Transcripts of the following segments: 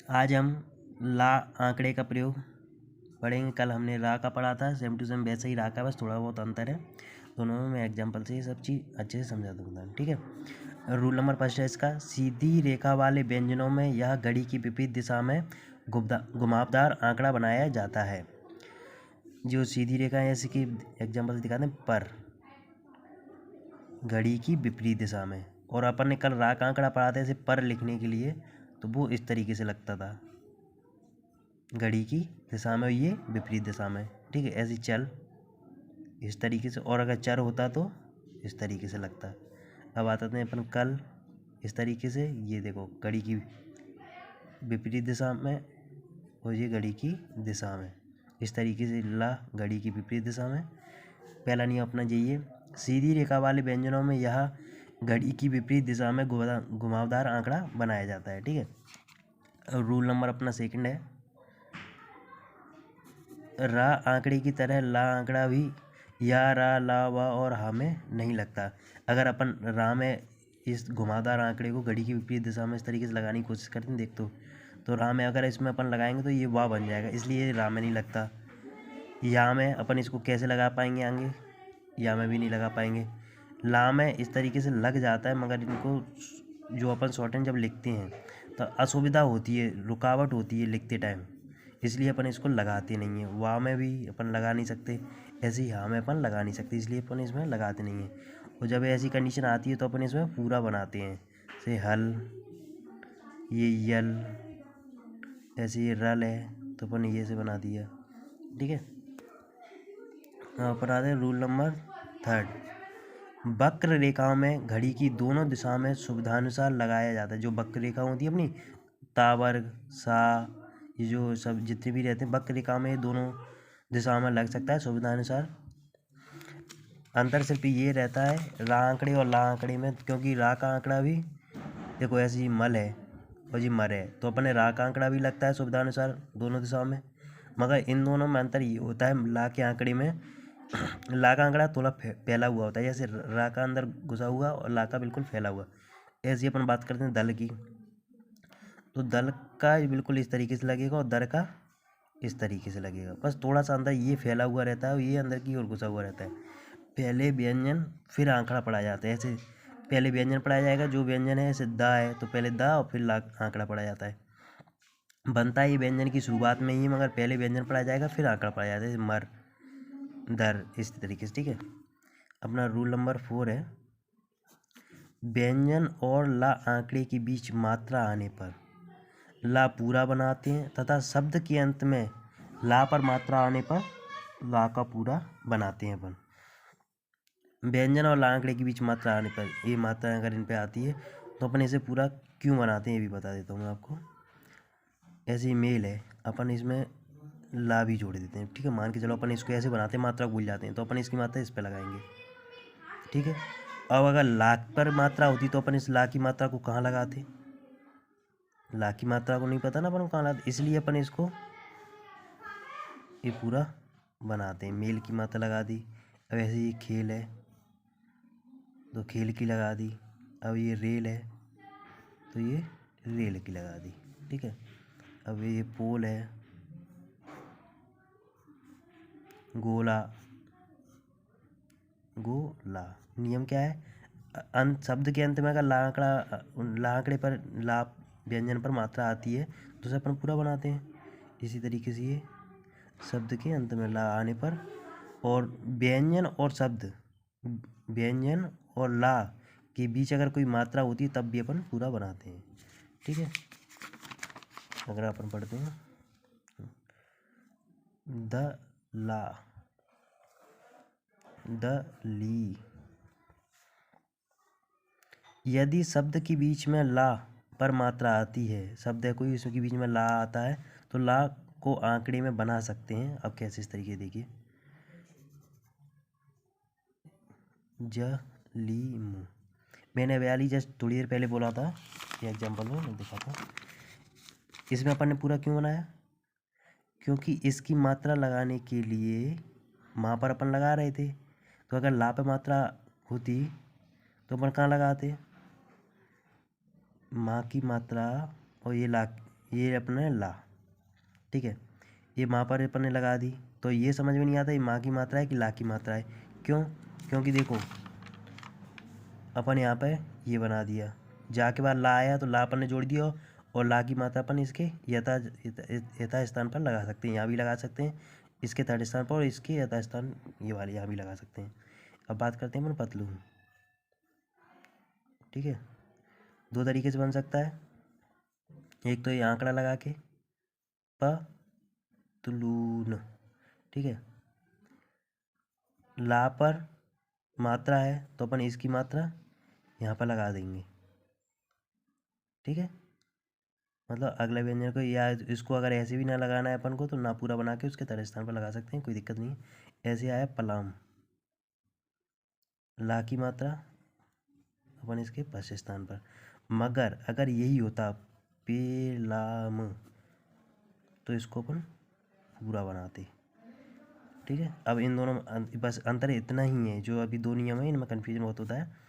आज हम ला आंकड़े का प्रयोग पढ़ेंगे। कल हमने रा का पढ़ा था, सेम टू सेम वैसे ही रा का, बस थोड़ा बहुत अंतर है दोनों में। मैं एग्जांपल से ये सब चीज़ अच्छे से समझा दूँगा, ठीक है। रूल नंबर फर्स्ट है इसका, सीधी रेखा वाले व्यंजनों में यह घड़ी की विपरीत दिशा में घुमावदार आंकड़ा बनाया जाता है। जो सीधी रेखा है, जैसे कि एग्जाम्पल दिखाते हैं, पर घड़ी की विपरीत दिशा में। और अपन ने कल रा का आंकड़ा पढ़ा था, इसे पर लिखने के लिए, तो वो इस तरीके से लगता था, घड़ी की दिशा में, ये विपरीत दिशा में, ठीक है। ऐसे चल इस तरीके से, और अगर चर होता तो इस तरीके से लगता। अब आते हैं अपन कल इस तरीके से, ये देखो घड़ी की विपरीत दिशा में और ये घड़ी की दिशा में, इस तरीके से ला घड़ी की विपरीत दिशा में। पहला नियम अपना यही, सीधी रेखा वाले व्यंजनों में यह घड़ी की विपरीत दिशा में घुमावदार आंकड़ा बनाया जाता है, ठीक है। रूल नंबर अपना सेकंड है, रा आंकड़े की तरह ला आंकड़ा भी या रा ला वा और हा में नहीं लगता। अगर अपन रा में इस घुमावदार आंकड़े को घड़ी की विपरीत दिशा में इस तरीके से लगाने की कोशिश करते हैं, देख तो रा में अगर इसमें अपन लगाएंगे तो ये वाह बन जाएगा, इसलिए रा में नहीं लगता। या में अपन इसको कैसे लगा पाएंगे आगे, या में भी नहीं लगा पाएंगे। ला में इस तरीके से लग जाता है, मगर इनको जो अपन शॉर्ट हैंड जब लिखते हैं तो असुविधा होती है, रुकावट होती है लिखते टाइम, इसलिए अपन इसको लगाते नहीं हैं। वाह में भी अपन लगा नहीं सकते, ऐसे ही हाँ में अपन लगा नहीं सकते, इसलिए अपन इसमें लगाते नहीं हैं। और जब ऐसी कंडीशन आती है तो अपन इसमें पूरा बनाते हैं, जैसे हल, ये यल, ऐसे ये रल है तो अपन ये से बना दिया, ठीक है। अपन आते हैं रूल नंबर थर्ड, वक्र रेखाओं में घड़ी की दोनों दिशा में सुविधानुसार लगाया जाता है। जो वक्र रेखा होती है अपनी, ता वर्ग, सा, ये जो सब जितने भी रहते हैं वक्र रेखा में, दोनों दिशा में लग सकता है सुविधानुसार। अंतर सिर्फ ये रहता है रा आंकड़े और ला आंकड़े में, क्योंकि रा का आंकड़ा भी देखो ऐसे ही मल है और जी मर है, तो अपने रा का आंकड़ा भी लगता है सुविधानुसार दोनों दिशाओं में। मगर इन दोनों में अंतर ये होता है, ला के आंकड़े में ला का आंकड़ा थोड़ा फैला हुआ होता है, जैसे रा का अंदर घुसा हुआ और ला का बिल्कुल फैला हुआ। ऐसे अपन बात करते हैं दल की, तो दल का बिल्कुल इस तरीके से लगेगा और दर का इस तरीके से लगेगा, बस थोड़ा सा अंदर ये फैला हुआ रहता है और ये अंदर की ओर घुसा हुआ रहता है। पहले व्यंजन फिर आंकड़ा पढ़ा जाता है, ऐसे पहले व्यंजन पढ़ाया जाएगा, जो व्यंजन है जैसे दा है तो पहले दा और फिर ला आंकड़ा पढ़ा जाता है। बनता है ये व्यंजन की शुरुआत में ही, मगर पहले व्यंजन पढ़ाया जाएगा फिर आंकड़ा पढ़ाया जाता है, जैसे मर, दर, इस तरीके से, ठीक है। अपना रूल नंबर 4 है, व्यंजन और ला आंकड़े के बीच मात्रा आने पर ला पूरा बनाते हैं, तथा शब्द के अंत में ला पर मात्रा आने पर ला का पूरा बनाते हैं अपन। व्यंजन और ला आंकड़े के बीच मात्रा आने पर, ये मात्रा अगर इन पे आती है तो अपन इसे पूरा क्यों बनाते हैं ये भी बता देता हूँ मैं आपको। ऐसे ही मेल है, अपन इसमें ला भी जोड़ देते हैं, ठीक है। मान के चलो अपन इसको ऐसे बनाते हैं, मात्रा भूल जाते हैं तो अपन इसकी मात्रा इस पे लगाएंगे, ठीक है। अब अगर लाख पर मात्रा होती तो अपन इस ला की मात्रा को कहाँ लगाते, ला की मात्रा को नहीं पता ना अपन को कहाँ लगाते, इसलिए अपन इसको ये पूरा बनाते हैं। मेल की मात्रा लगा दी, अब ऐसे ही खेल है तो खेल की लगा दी, अब ये रेल है तो ये रेल की लगा दी, ठीक है। अब ये पोल है, गोला, गोला। नियम क्या है, अंत शब्द के अंत में अगर ला आंकड़े पर ला व्यंजन पर मात्रा आती है तो उसे अपन पूरा बनाते हैं। इसी तरीके से ये शब्द के अंत में ला आने पर, और व्यंजन और शब्द, व्यंजन और ला के बीच अगर कोई मात्रा होती है तब भी अपन पूरा बनाते हैं, ठीक है। अगर अपन पढ़ते हैं द ला, द ली, यदि शब्द के बीच में ला पर मात्रा आती है, शब्द है कोई उसके बीच में ला आता है तो ला को आंकड़े में बना सकते हैं। अब कैसे, इस तरीके देखिए, जलीम, मैंने वाली जस्ट थोड़ी देर पहले बोला था, ये एग्जाम्पल में मैं दिखाता हूँ। इसमें अपन ने पूरा क्यों बनाया, क्योंकि इसकी मात्रा लगाने के लिए माँ पर अपन लगा रहे थे, तो अगर ला पे मात्रा होती तो अपन कहाँ लगाते, माँ की मात्रा और ये ला, ये अपने ला, ठीक है। ये माँ पर अपन ने लगा दी, तो ये समझ में नहीं आता ये माँ की मात्रा है कि ला की मात्रा है। क्यों? क्योंकि देखो अपन यहाँ पे ये बना दिया, जाके बाद ला आया तो ला अपन ने जोड़ दिया, और ला की मात्रा अपन इसके यथा स्थान पर लगा सकते हैं, यहाँ भी लगा सकते हैं इसके थर्ड स्थान पर, और इसके यथा स्थान ये वाले यहाँ भी लगा सकते हैं। अब बात करते हैं अपन पतलून, ठीक है। दो तरीके से बन सकता है, एक तो ये आंकड़ा लगा के पतलून, ठीक है। ला पर मात्रा है तो अपन इसकी मात्रा यहाँ पर लगा देंगे, ठीक है। मतलब अगले व्यंजन को, या इसको अगर ऐसे भी ना लगाना है अपन को तो ना पूरा बना के उसके तरह स्थान पर लगा सकते हैं, कोई दिक्कत नहीं है। ऐसे आया पलाम, ला की मात्रा अपन इसके फर्स्ट स्थान पर। मगर अगर यही होता पेलाम तो इसको अपन पूरा बनाते, ठीक है। अब इन दोनों बस अंतर इतना ही है, जो अभी दो नियम है इनमें कन्फ्यूजन बहुत होता है।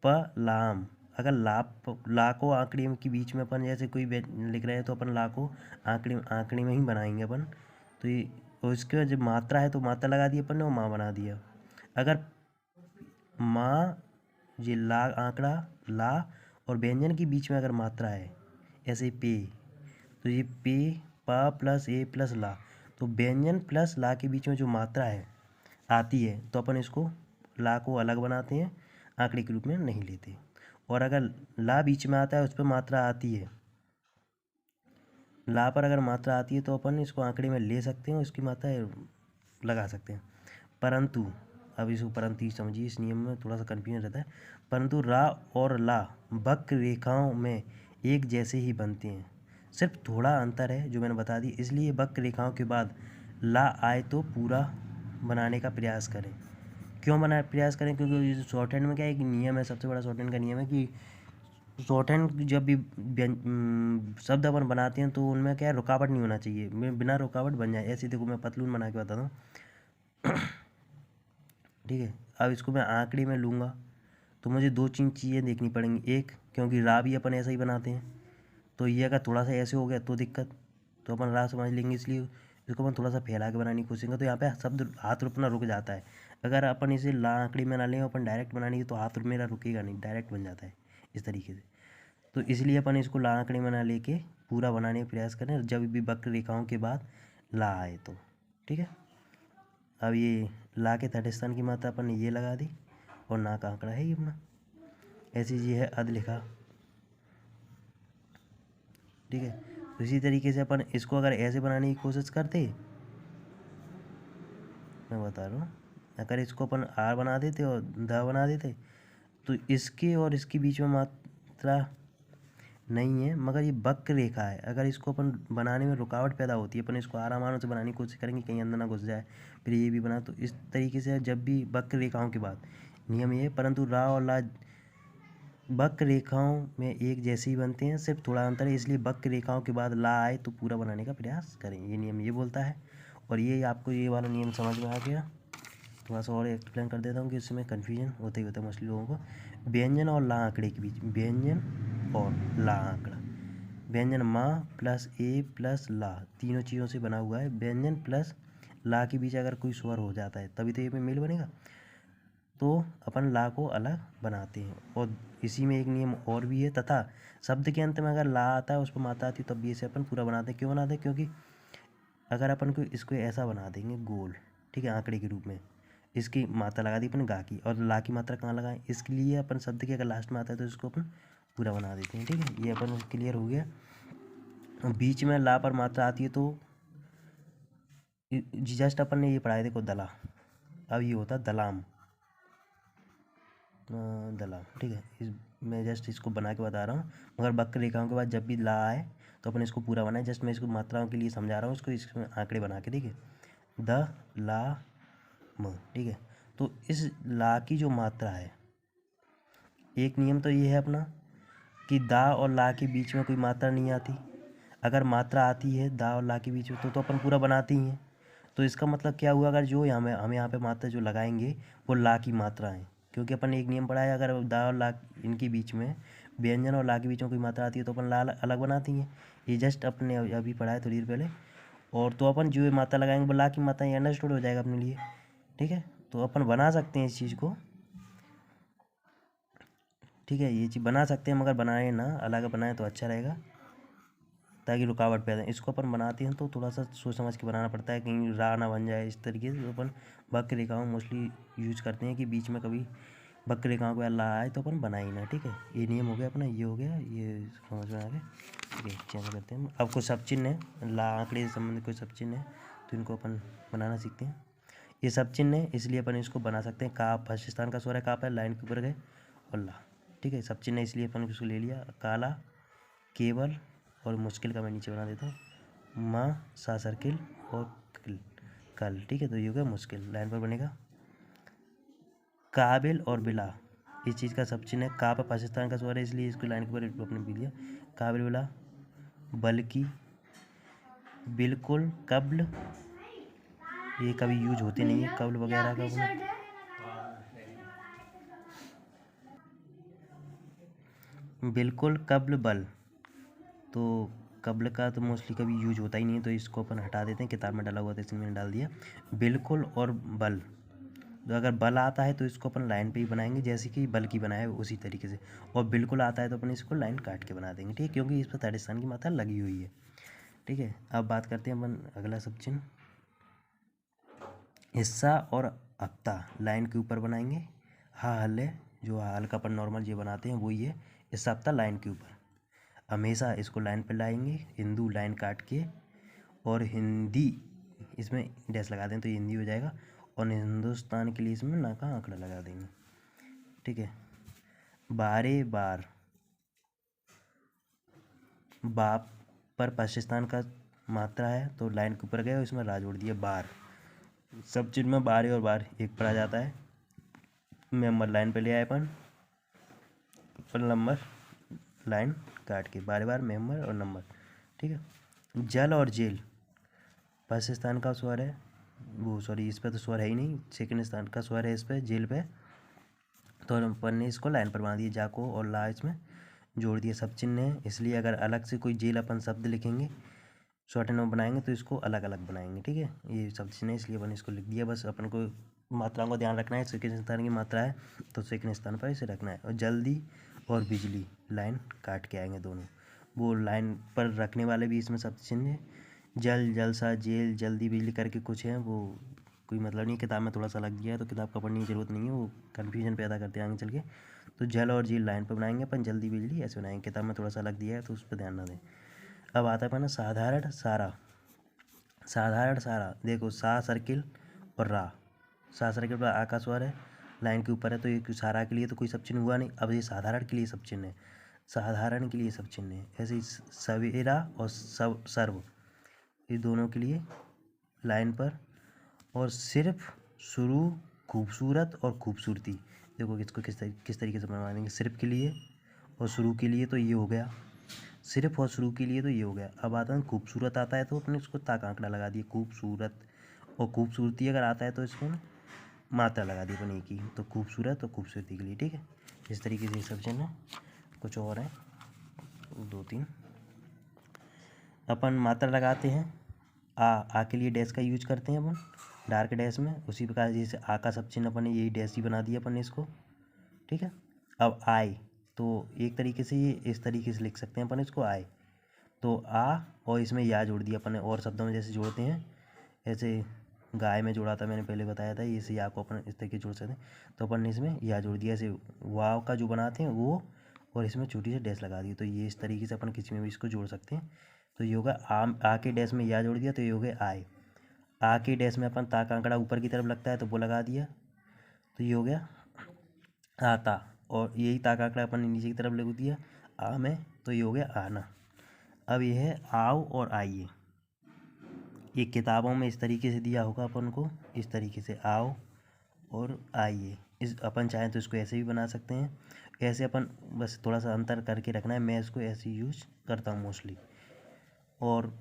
पलाम, अगर ला को आंकड़े के बीच में अपन जैसे कोई लिख रहे हैं तो अपन ला को आंकड़े में ही बनाएंगे अपन, तो ये और इसके बाद जब मात्रा है तो मात्रा लगा दी अपन ने और माँ बना दिया। अगर माँ, ये ला आंकड़ा ला और व्यंजन के बीच में अगर मात्रा है ऐसे पे, तो ये पे पा प्लस ए प्लस ला, तो व्यंजन प्लस ला के बीच में जो मात्रा है आती है तो अपन इसको ला को अलग बनाते हैं, आंकड़े के रूप में नहीं लेते। और अगर ला बीच में आता है उस पर मात्रा आती है, ला पर अगर मात्रा आती है तो अपन इसको आंकड़े में ले सकते हैं और इसकी मात्रा लगा सकते हैं। परंतु अब इसको परंतु समझिए, इस नियम में थोड़ा सा कन्फ्यूजन रहता है। परंतु रा और ला वक्र रेखाओं में एक जैसे ही बनते हैं, सिर्फ थोड़ा अंतर है जो मैंने बता दी। इसलिए वक्र रेखाओं के बाद ला आए तो पूरा बनाने का प्रयास करें। क्यों प्रयास करें? क्योंकि शॉर्ट हैंड में क्या एक नियम है, सबसे बड़ा शॉर्ट हैंड का नियम है कि शॉर्ट हैंड जब भी शब्द अपन बनाते हैं तो उनमें क्या है, रुकावट नहीं होना चाहिए, बिना रुकावट बन जाए। ऐसे देखो मैं पतलून बना के बताता हूँ ठीक है। अब इसको मैं आंकड़े में लूँगा तो मुझे दो तीन चीज़ें देखनी पड़ेंगी। एक, क्योंकि रा भी अपन ऐसा ही बनाते हैं, तो ये अगर थोड़ा सा ऐसे हो गया तो दिक्कत, तो अपन रा समझ लेंगे, इसलिए इसको अपन थोड़ा सा फैला के बनाने की कोशिश करेंगे, तो यहाँ पे शब्द हाथ रुकना रुक जाता है। अगर अपन इसे ला आंकड़े में ना लें, अपन डायरेक्ट बनाएंगे तो हाथ मेरा रुकेगा नहीं, डायरेक्ट बन जाता है इस तरीके से। तो इसलिए अपन इसको ला आंकड़े में ना लेके पूरा बनाने का प्रयास करें, जब भी वक्र रेखाओं के बाद ला आए तो, ठीक है। अब ये ला के थर्ड स्थान की मात्रा अपन ने ये लगा दी, और ना का आंकड़ा है ये अपना, ऐसी ये है अध लिखा, ठीक है। तो इसी तरीके से अपन इसको अगर ऐसे बनाने की कोशिश करते, मैं बता रहा हूँ, अगर इसको अपन आर बना देते और द बना देते तो इसके और इसके बीच में मात्रा नहीं है, मगर ये वक्र रेखा है। अगर इसको अपन बनाने में रुकावट पैदा होती है, अपन इसको आराम से बनाने की कोशिश करेंगे, कहीं अंदर ना घुस जाए, फिर ये भी बना। तो इस तरीके से जब भी वक्र रेखाओं के बाद नियम ये है, परंतु रा और ला वक्र रेखाओं में एक जैसे ही बनते हैं, सिर्फ थोड़ा अंतर है, इसलिए वक्र रेखाओं के बाद ला आए तो पूरा बनाने का प्रयास करें, ये नियम ये बोलता है। और ये आपको ये वाला नियम समझ में आ गया। थोड़ा सा और एक्सप्लेन कर देता हूँ कि इसमें कन्फ्यूजन होता ही होता है मोस्टली लोगों को। व्यंजन और ला आंकड़े के बीच, व्यंजन और ला आंकड़ा, व्यंजन माँ प्लस ए प्लस ला, तीनों चीज़ों से बना हुआ है। व्यंजन प्लस ला के बीच अगर कोई स्वर हो जाता है तभी तो ये में मेल बनेगा, तो अपन ला को अलग बनाते हैं। और इसी में एक नियम और भी है, तथा शब्द के अंत में अगर ला आता है उस पर मात्रा आती है तब भी इसे अपन पूरा बनाते हैं। क्यों बनाते हैं? क्योंकि अगर अपन को इसको ऐसा बना देंगे गोल, ठीक है, आंकड़े के रूप में, इसकी मात्रा लगा दी अपन गा की, और ला की मात्रा कहाँ लगाएं, इसके लिए अपन शब्द के अगर लास्ट में आता है तो इसको अपन पूरा बना देते हैं, ठीक है। ये अपन क्लियर हो गया। बीच में ला पर मात्रा आती है तो जस्ट अपन ने ये पढ़ाया, देखो दला, अब ये होता है दलाम, दलाम, ठीक है। मैं जस्ट इसको बना के बता रहा हूँ, मगर वक्र रेखाओं के बाद जब भी ला आए तो अपन इसको पूरा बनाए। जस्ट मैं इसको मात्राओं के लिए समझा रहा हूँ, इसको इसमें आंकड़े बना के, ठीक है। द ला म, ठीक है। तो इस ला की जो मात्रा है, एक नियम तो ये है अपना कि दा और ला के बीच में कोई मात्रा नहीं आती। अगर मात्रा आती है दा और ला के बीच में तो अपन पूरा बनाते ही हैं। तो इसका मतलब क्या हुआ, अगर जो यहाँ में हम यहाँ पे मात्रा जो लगाएंगे वो ला की मात्रा है, क्योंकि अपन ने एक नियम पढ़ा है, अगर दा और ला इनके बीच में व्यंजन और ला के बीच में कोई मात्रा आती है तो अपन ला अलग बनाती हैं। ये जस्ट अपने अभी पढ़ा है थोड़ी देर पहले। और तो अपन जो मात्रा लगाएंगे वो ला की मात्रा ये अंडरस्टूड हो जाएगा अपने लिए। ठीक है, तो अपन बना सकते हैं इस चीज़ को। ठीक है, ये चीज़ बना सकते हैं, मगर बनाए ना अलग बनाए तो अच्छा रहेगा, ताकि रुकावट पैदा। इसको अपन बनाते हैं तो थोड़ा सा सोच समझ के बनाना पड़ता है, कहीं रा ना बन जाए इस तरीके से। तो अपन वक्र रेखाओं मोस्टली यूज करते हैं कि बीच में कभी वक्र रेखाओं को ला आए तो अपन बनाए ही ना। ठीक है, ये नियम हो गया अपना, ये हो गया, ये समझ में आ गया। ठीक है, चेंज करते हैं। अब कुछ सब चिन्ह है, ला आंकड़े से संबंधित कोई सब चिन्ह है तो इनको अपन बनाना सीखते हैं। ये सब चिन्ह है इसलिए अपन इसको बना सकते हैं। का फर्स्ट स्थान का स्वर है का पे, लाइन के ऊपर गए और ला। ठीक है, सब चिन्ह है इसलिए अपन इसको ले लिया। काला, केवल और मुश्किल का मैं नीचे बना देता हूँ। माँ, सा सर्किल और कल। ठीक है, तो ये हो गया मुश्किल, लाइन पर बनेगा। काबिल और बिला, इस चीज़ का सब चिन्ह है। का पर फर्स्ट स्थान का स्वर है इसलिए इसको लाइन के ऊपर अपने भी लिया। काबिल, बिला, बल्कि, बिल्कुल, कब्ल, ये कभी यूज होते नहीं है कब्ल वगैरह का। बिल्कुल, कब्ल, बल, तो कब्ल का तो मोस्टली कभी यूज होता ही नहीं है तो इसको अपन हटा देते हैं। किताब में डाला हुआ था इसमें मैंने डाल दिया। बिल्कुल और बल, तो अगर बल आता है तो इसको अपन लाइन पे ही बनाएंगे जैसे कि बल की बनाया है उसी तरीके से। और बिल्कुल आता है तो अपन इसको लाइन काट के बना देंगे। ठीक है, क्योंकि इस पर थर्ड स्थान की मात्रा लगी हुई है। ठीक है, अब बात करते हैं अपन अगला सब चिन्ह। हिस्सा और हफ्ता लाइन के ऊपर बनाएंगे। हा, हल, जो हाल का अपन नॉर्मल ये बनाते हैं वही है। हिस्सा हफ्ता लाइन के ऊपर, हमेशा इसको लाइन पर लाएंगे। हिंदू लाइन काट के, और हिंदी इसमें डैश लगा दें तो ये हिंदी हो जाएगा। और हिंदुस्तान के लिए इसमें ना का आंकड़ा लगा देंगे। ठीक है, बारे बार, बाप पर पाकिस्तान का मात्रा है तो लाइन के ऊपर गए और इसमें रा जोड़ दिया। बार, सब चिन्ह में बारे और बार एक पर आ जाता है। मेंबर लाइन पे ले आए अपन, और नंबर लाइन काट के, बारे बार, मेंबर और नंबर। ठीक है, जल और जेल, फर्स्ट स्थान का स्वर है वो, सॉरी इस पर तो स्वर है ही नहीं, सेकंड स्थान का स्वर है इस पर, जेल पे, तो अपन ने इसको लाइन पर बना दिया। जाको और ला इसमें जोड़ दिया। सब चिन्ह है इसलिए अगर अलग से कोई जेल अपन शब्द लिखेंगे शॉर्ट हैंड में बनाएंगे तो इसको अलग अलग बनाएंगे। ठीक है, ये सब चिन्ह है इसलिए अपन इसको लिख दिया। बस अपन को मात्राओं को ध्यान रखना है, सेकंड स्थान की मात्रा है तो सेकंड स्थान पर इसे रखना है। और जल्दी और बिजली लाइन काट के आएंगे दोनों, वो लाइन पर रखने वाले भी इसमें सब चिन्ह है। जल, जलसा, जेल, जल्दी, बिजली करके कुछ है वो कोई मतलब नहीं, किताब में थोड़ा सा अलग दिया है तो किताब का पढ़ने की ज़रूरत नहीं है, वो कन्फ्यूजन पैदा करते हैं आगे चल के। तो जल और जेल लाइन पर बनाएंगे अपन, जल्दी बिजली ऐसे बनाएंगे, किताब में थोड़ा सा अलग दिया है तो उस पर ध्यान ना दें। अब आता है अपना साधारण सारा। साधारण सारा देखो, सा सर्किल और रा, सा सर्किल पर आ का स्वर है, लाइन के ऊपर है तो ये सारा के लिए तो कोई सब चिन्ह हुआ नहीं। अब ये साधारण के लिए सब चिन्ह है, साधारण के लिए सब चिन्ह है। ऐसे ही सवेरा और सर्व, ये दोनों के लिए लाइन पर। और सिर्फ, शुरू, खूबसूरत और खूबसूरती, देखो इसको किस तरीके से बनवा देंगे। सिर्फ के लिए और शुरू के लिए तो ये हो गया, सिर्फ और शुरू के लिए तो ये हो गया। अब आता है खूबसूरत, आता है तो अपने उसको ताक आंकड़ा लगा दिए खूबसूरत। और खूबसूरती अगर आता है तो इसमें मात्रा लगा दी अपन एक ही, तो खूबसूरत और खूबसूरती के लिए। ठीक है, इस तरीके से सब चिन्ह है। कुछ और है, 2 3 अपन मात्रा लगाते हैं। आ के लिए डैश का यूज करते हैं अपन, डार्क डैश में। उसी प्रकार जैसे आ का सब चिन्ह अपन ने यही डैश ही बना दिया अपन ने इसको। ठीक है, अब आए तो एक तरीके से ये इस तरीके से लिख सकते हैं अपन इसको, आए तो आ और इसमें या जोड़ दिया अपन ने। और शब्दों में जैसे जोड़ते हैं, ऐसे गाय में जोड़ा था मैंने पहले बताया था, इसे या को अपन इस तरीके जोड़ सकते हैं। तो अपन ने इसमें या जोड़ दिया, ऐसे वाव का जो बनाते हैं वो, और इसमें छोटी सी डैश लगा दी। तो ये इस तरीके से अपन किसी में भी इसको जोड़ सकते हैं। तो ये होगा आ के डैश में या जोड़ दिया तो ये हो गया आए। आ के डैश में अपन ता का आंकड़ा ऊपर की तरफ लगता है तो वो लगा दिया तो ये हो गया आता। और यही ता का आंकड़ा अपन ने नीचे की तरफ लगा दिया आ में तो ये हो गया आना। अब ये है आओ और आइए, ये किताबों में इस तरीके से दिया होगा अपन को, इस तरीके से आओ और आइए। इस अपन चाहें तो इसको ऐसे भी बना सकते हैं, ऐसे अपन बस थोड़ा सा अंतर करके रखना है। मैं इसको ऐसे यूज करता हूँ मोस्टली। और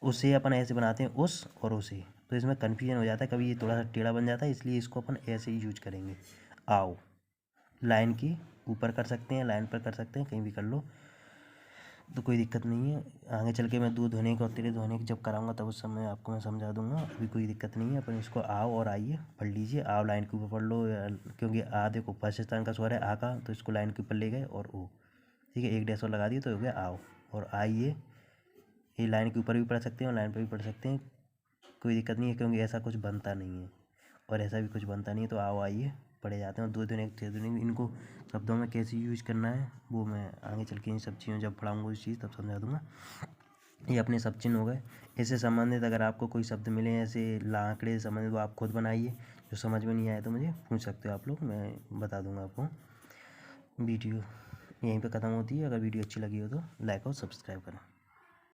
उसे अपन ऐसे बनाते हैं उस और उसे, तो इसमें कन्फ्यूजन हो जाता है, कभी ये थोड़ा सा टेढ़ा बन जाता है इसलिए इसको अपन ऐसे ही यूज करेंगे। आओ लाइन की ऊपर कर सकते हैं, लाइन पर कर सकते हैं, कहीं भी कर लो तो कोई दिक्कत नहीं है। आगे चल के मैं 2 ध्वनिक और 3 ध्वनिक जब कराऊंगा तब उस समय आपको मैं समझा दूंगा, अभी कोई दिक्कत नहीं है। अपन इसको आओ और आइए पढ़ लीजिए। आओ लाइन के ऊपर पढ़ लो, क्योंकि आ देखो फर्स्ट स्थान का स्वर है आ का, तो इसको लाइन के ऊपर ले गए और ओ, ठीक है, एक डैश और लगा दिए तो हो गया आओ। और आइए ये लाइन के ऊपर भी पढ़ सकते हैं और लाइन पर भी पढ़ सकते हैं, कोई दिक्कत नहीं है, क्योंकि ऐसा कुछ बनता नहीं है और ऐसा भी कुछ बनता नहीं है। तो आओ आइए पढ़े जाते हैं। 2 ध्वनिक 6 ध्वनिक इनको शब्दों में कैसे यूज करना है वो मैं आगे चल के इन सब चीज़ों जब पढ़ाऊँगा उस चीज़ तब समझा दूँगा। ये अपने सब चिन्ह हो गए। इससे संबंधित अगर आपको कोई शब्द मिले ऐसे लाकड़े से संबंधित वो आप खुद बनाइए, जो समझ में नहीं आए तो मुझे पूछ सकते हो आप लोग, मैं बता दूँगा आपको। वीडियो यहीं पे ख़त्म होती है। अगर वीडियो अच्छी लगी हो तो लाइक और सब्सक्राइब करें।